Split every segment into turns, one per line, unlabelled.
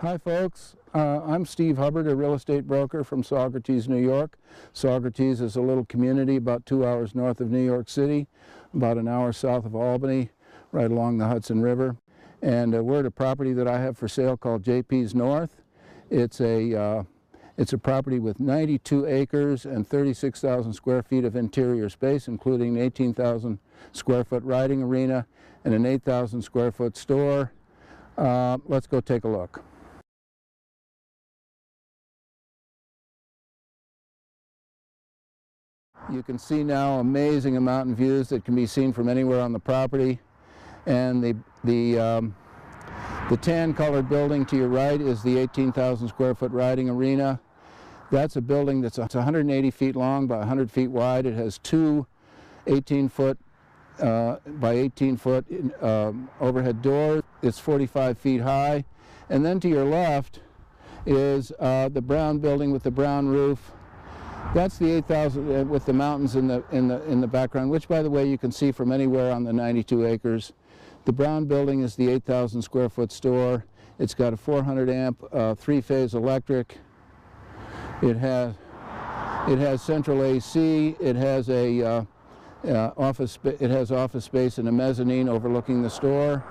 Hi folks, I'm Steve Hubbard, a real estate broker from Saugerties, New York. Saugerties is a little community about 2 hours north of New York City, about an hour south of Albany, right along the Hudson River. And we're at a property that I have for sale called JP's North. It's a property with 92 acres and 36,000 square feet of interior space, including an 18,000 square foot riding arena and an 8,000 square foot store. Let's go take a look. You can see now amazing mountain views that can be seen from anywhere on the property. And the tan colored building to your right is the 18,000 square foot riding arena. That's a building that's 180 feet long by 100 feet wide. It has two 18-foot by 18-foot overhead doors. It's 45 feet high. And then to your left is the brown building with the brown roof. That's the 8,000 with the mountains in the background, which, by the way, you can see from anywhere on the 92 acres. The brown building is the 8,000 square foot store. It's got a 400 amp three-phase electric. It has central AC. It has a office space and a mezzanine overlooking the store.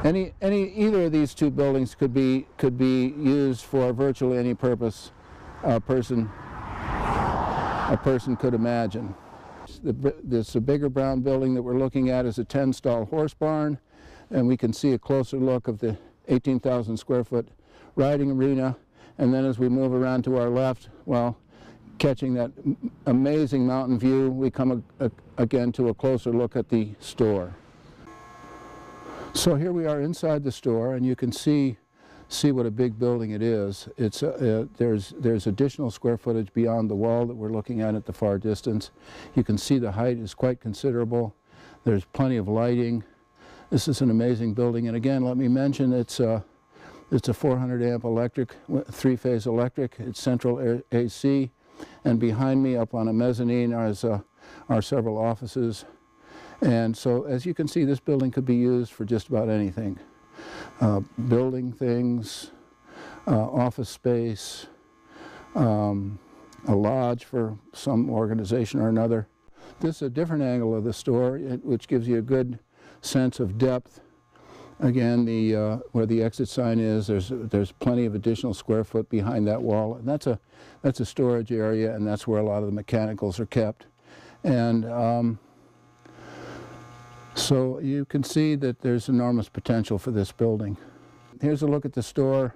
Either of these two buildings could be used for virtually any purpose a person could imagine. This bigger brown building that we're looking at is a 10-stall horse barn, and we can see a closer look of the 18,000 square foot riding arena. And then as we move around to our left, well, catching that amazing mountain view, we come again to a closer look at the store. So here we are inside the store, and you can see what a big building it is. It's there's additional square footage beyond the wall that we're looking at the far distance. You can see the height is quite considerable. There's plenty of lighting. This is an amazing building, and again, let me mention it's a 400 amp electric, three-phase electric. It's central AC, and behind me up on a mezzanine are several offices. And so, as you can see, this building could be used for just about anything. Building things, office space, a lodge for some organization or another. This is a different angle of the store, which gives you a good sense of depth. Again, where the exit sign is, there's plenty of additional square foot behind that wall, and that's a storage area, and that's where a lot of the mechanicals are kept. And so you can see that there's enormous potential for this building. Here's a look at the store,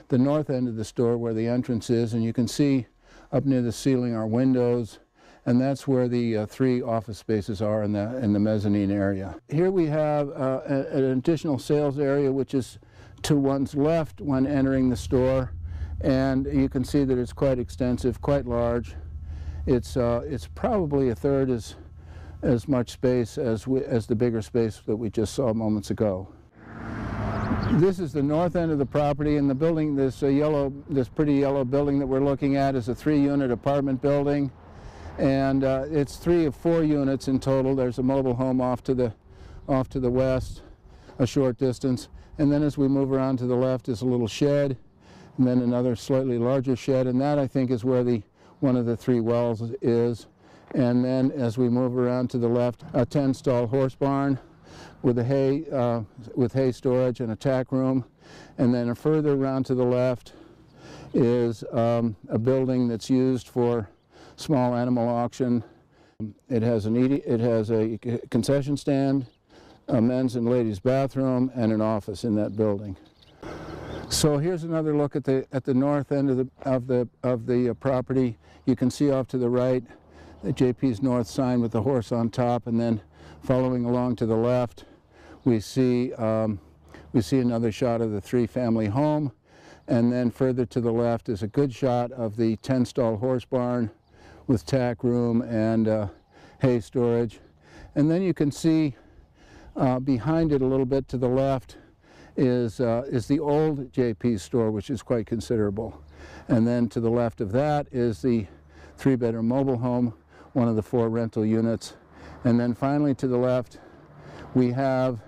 the north end of the store where the entrance is, and you can see up near the ceiling are windows, and that's where the three office spaces are in the mezzanine area. Here we have an additional sales area, which is to one's left when entering the store, and you can see that it's quite extensive, quite large. It's probably a third as much space as the bigger space that we just saw moments ago. This is the north end of the property, and the building, this pretty yellow building that we're looking at, is a 3-unit apartment building, and it's 3 of 4 units in total. There's a mobile home off to the west, a short distance, and then as we move around to the left is a little shed, and then another slightly larger shed, and that I think is where one of the 3 wells is. And then as we move around to the left, a 10-stall horse barn with hay storage and a tack room. And then further around to the left is a building that's used for small animal auction. It has a concession stand, a men's and ladies' bathroom, and an office in that building. So here's another look at the north end of the property. You can see off to the right the JP's North sign with the horse on top, and then following along to the left, we see another shot of the 3-family home, and then further to the left is a good shot of the 10-stall horse barn with tack room and hay storage. And then you can see behind it a little bit to the left is the old JP's store, which is quite considerable. And then to the left of that is the 3-bedroom mobile home, one of the 4 rental units. And then finally to the left we have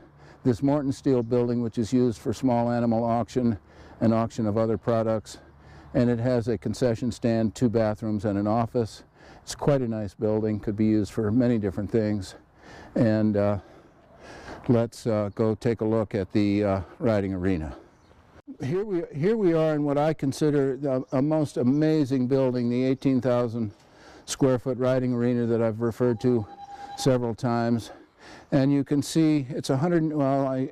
this Morton Steel building, which is used for small animal auction and auction of other products. And it has a concession stand, 2 bathrooms, and an office. It's quite a nice building, could be used for many different things. And let's go take a look at the riding arena. Here we are in what I consider a most amazing building, the 18,000 square foot riding arena that I've referred to several times. And you can see it's 100, well,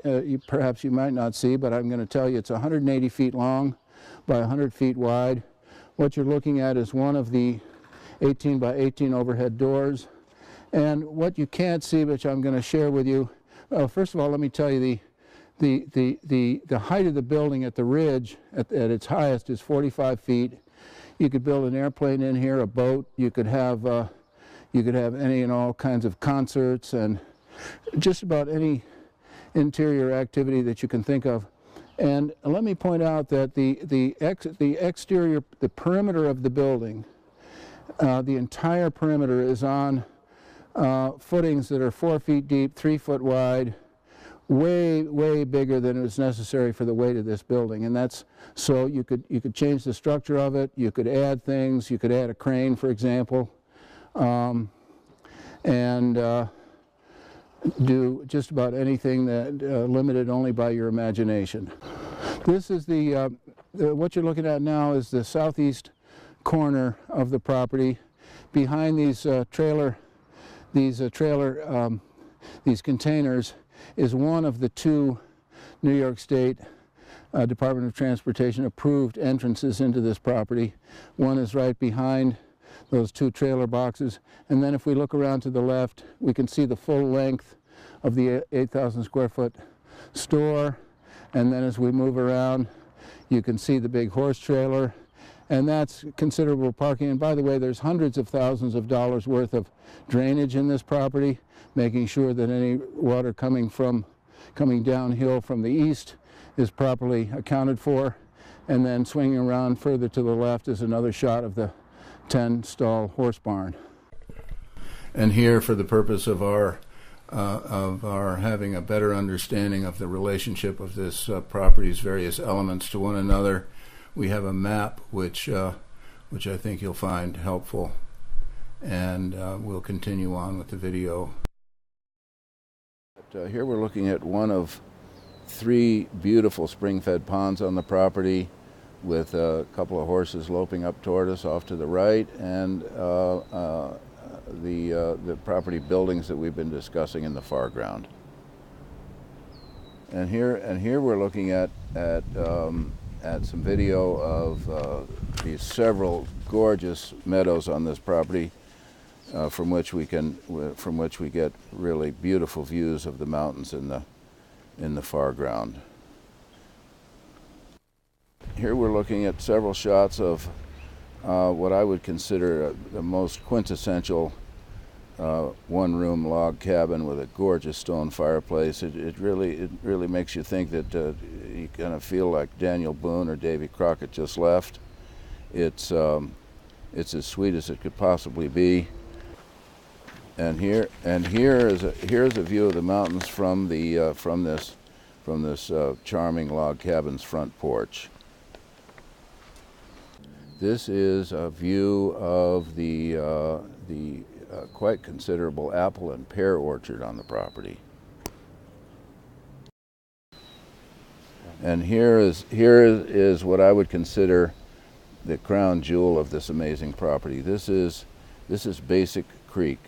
perhaps you might not see, but I'm going to tell you it's 180 feet long by 100 feet wide. What you're looking at is one of the 18 by 18 overhead doors. And what you can't see, which I'm going to share with you, well, first of all, let me tell you the height of the building at the ridge at its highest is 45 feet. You could build an airplane in here, a boat. You could have any and all kinds of concerts and just about any interior activity that you can think of. And let me point out that the exterior, the perimeter of the building, the entire perimeter is on footings that are 4 feet deep, 3 foot wide, way bigger than is necessary for the weight of this building. And that's so you could change the structure of it. You could add things. You could add a crane, for example, and do just about anything that limited only by your imagination. This is what you're looking at now is the southeast corner of the property. Behind these containers is one of the 2 New York State Department of Transportation approved entrances into this property. One is right behind those 2 trailer boxes, and then if we look around to the left, we can see the full length of the 8,000 square foot store. And then as we move around, you can see the big horse trailer, and that's considerable parking. And by the way, there's hundreds of thousands of dollars worth of drainage in this property, making sure that any water coming downhill from the east is properly accounted for. And then swinging around further to the left is another shot of the 10-stall horse barn. And here, for the purpose of our having a better understanding of the relationship of this property's various elements to one another, we have a map which I think you'll find helpful, and we'll continue on with the video. Here we're looking at one of 3 beautiful spring-fed ponds on the property, with a couple of horses loping up toward us off to the right, and the property buildings that we've been discussing in the foreground. And here we're looking at some video of these several gorgeous meadows on this property, from which we get really beautiful views of the mountains in the foreground. Here we're looking at several shots of what I would consider the most quintessential one-room log cabin with a gorgeous stone fireplace. It really makes you think that you kind of feel like Daniel Boone or Davy Crockett just left. It's as sweet as it could possibly be. And here is a view of the mountains from this charming log cabin's front porch. This is a view of the quite considerable apple and pear orchard on the property. And here is what I would consider the crown jewel of this amazing property. This is Basic Creek,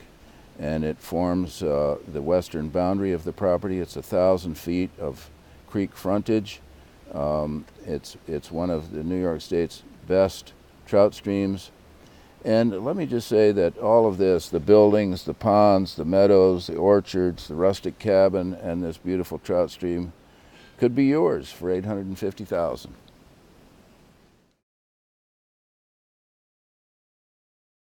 and it forms the western boundary of the property. It's 1,000 feet of creek frontage. It's one of the New York State's best trout streams. And let me just say that all of this, the buildings, the ponds, the meadows, the orchards, the rustic cabin, and this beautiful trout stream could be yours for $850,000.